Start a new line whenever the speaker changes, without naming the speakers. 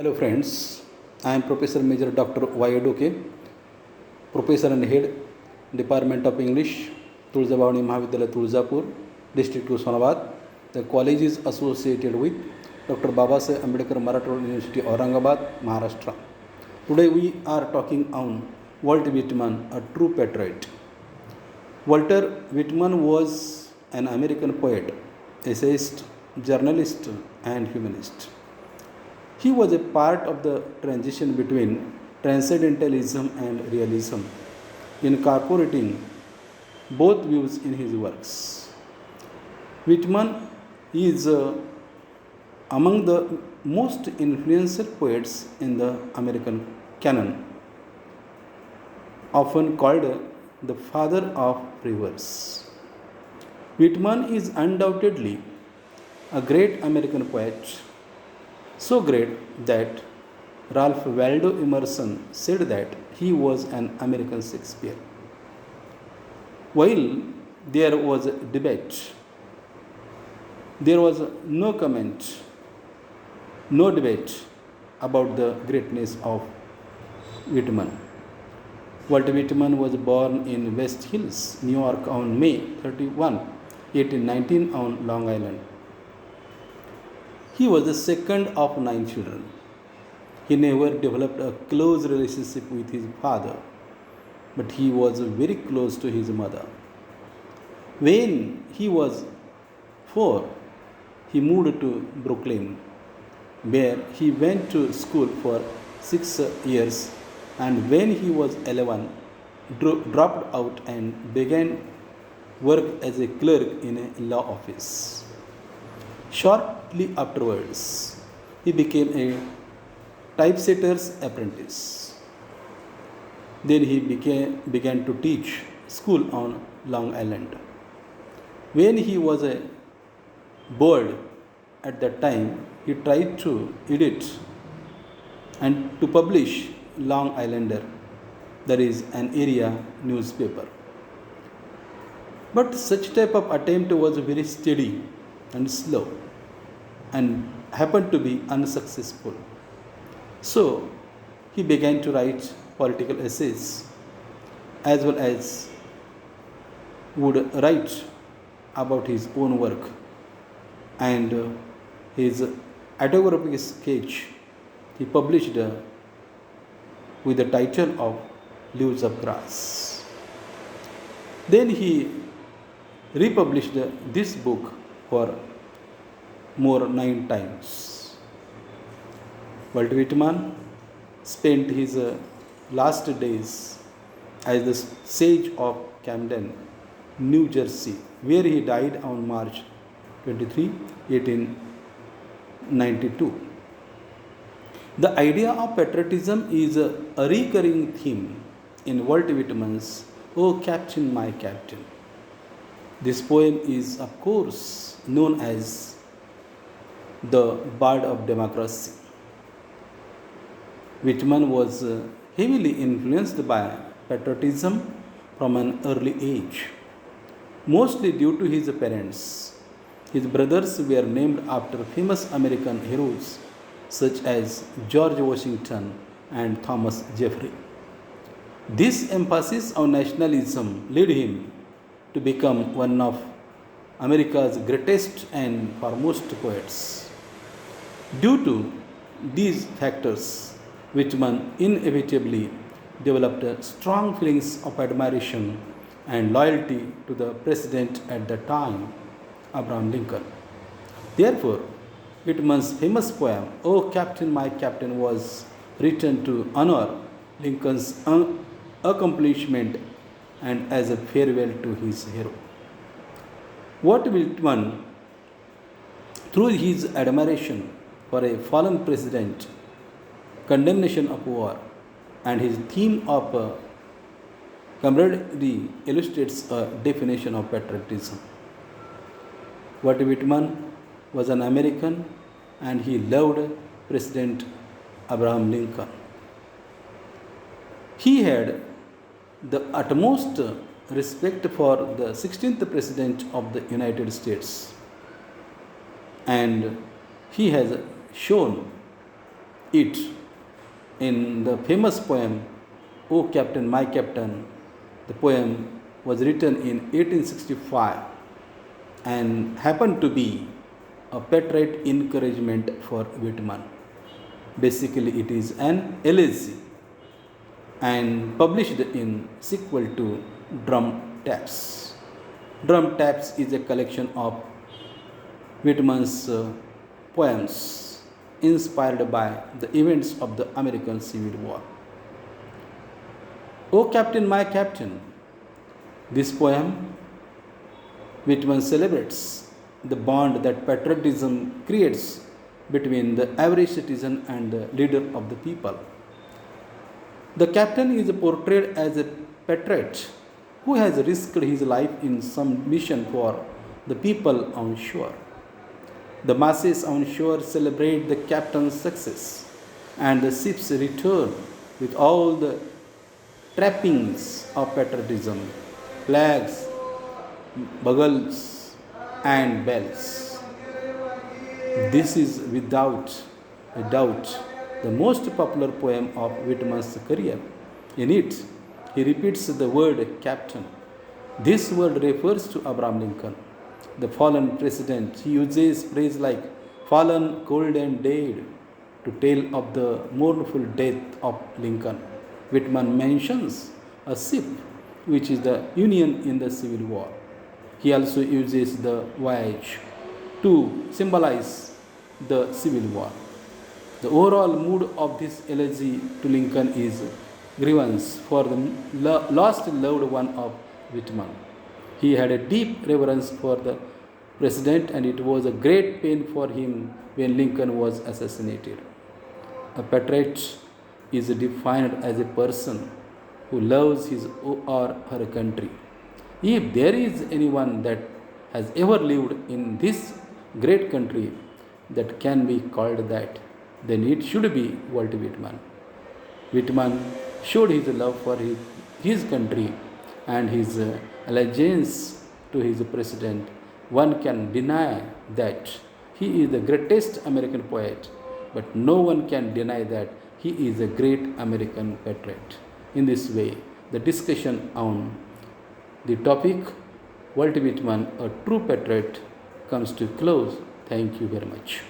Hello friends, I am Professor Major Dr. Doke, Professor and Head, Department of English, Tuljabhavani Mahavidyalaya Tuljapur, District Osmanabad. The college is associated with Dr. Babasaheb Ambedkar Marathwada University, Aurangabad, Maharashtra. Today we are talking on Walt Whitman, a true patriot. Walter Whitman was an American poet, essayist, journalist, and humanist. He was a part of the transition between transcendentalism and realism, incorporating both views in his works. Whitman is among the most influential poets in the American canon, often called the father of free verse. Whitman is undoubtedly a great American poet, so great that Ralph Waldo Emerson said that he was an American Shakespeare. While there was a debate, there was no comment, no debate about the greatness of Whitman. Walt Whitman was born in West Hills, New York on May 31, 1819 on Long Island. He was the second of 9 children. He never developed a close relationship with his father, but he was very close to his mother. When he was 4, he moved to Brooklyn, where he went to school for 6 years, and when he was 11, dropped out and began work as a clerk in a law office. Shortly afterwards, he became a typesetter's apprentice. Then he began to teach school on Long Island. When he was a bored at that time, he tried to edit and to publish Long Islander, that is an area newspaper. But such type of attempt was very steady and slow and happened to be unsuccessful. So he began to write political essays as well as would write about his own work, and his autographic sketch he published with the title of Leaves of Grass. Then he republished this book for more 9 times. Walt Whitman spent his last days as the sage of Camden, New Jersey, where he died on March 23, 1892. The idea of patriotism is a recurring theme in Walt Whitman's "Oh Captain, My Captain." This poem is, of course, known as the Bard of Democracy. Whitman was heavily influenced by patriotism from an early age, mostly due to his parents. His brothers were named after famous American heroes such as George Washington and Thomas Jefferson. This emphasis on nationalism led him to become one of America's greatest and foremost poets. Due to these factors, Whitman inevitably developed strong feelings of admiration and loyalty to the president at the time, Abraham Lincoln. Therefore, Whitman's famous poem, "Oh Captain, My Captain," was written to honor Lincoln's accomplishment and as a farewell to his hero. Walt Whitman, through his admiration for a fallen president, condemnation of war, and his theme of camaraderie, illustrates a definition of patriotism. Walt Whitman was an American and he loved President Abraham Lincoln. He had the utmost respect for the 16th President of the United States, and he has shown it in the famous poem, O Captain, My Captain. The poem was written in 1865 and happened to be a Patriot encouragement for Whitman. Basically, it is an elegy and published in sequel to Drum Taps. Drum Taps is a collection of Whitman's poems inspired by the events of the American Civil War. O Captain, My Captain. This poem, Whitman celebrates the bond that patriotism creates between the average citizen and the leader of the people. The captain is portrayed as a patriot who has risked his life in some mission for the people on shore. The masses on shore celebrate the captain's success, and the ships return with all the trappings of patriotism, flags, bugles, and bells. This is without a doubt the most popular poem of Whitman's career. In it, he repeats the word captain. This word refers to Abraham Lincoln, the fallen president. He uses phrases like fallen, cold, and dead to tell of the mournful death of Lincoln. Whitman mentions a ship, which is the Union in the Civil War. He also uses the voyage to symbolize the Civil War. The overall mood of this elegy to Lincoln is grievance for the lost loved one of Whitman. He had a deep reverence for the president, and it was a great pain for him when Lincoln was assassinated. A patriot is defined as a person who loves his or her country. If there is anyone that has ever lived in this great country that can be called that, then it should be Walt Whitman. Whitman showed his love for his country and his allegiance to his president. One can deny that he is the greatest American poet, but no one can deny that he is a great American patriot. In this way, the discussion on the topic Walt Whitman, a true patriot, comes to close. Thank you very much.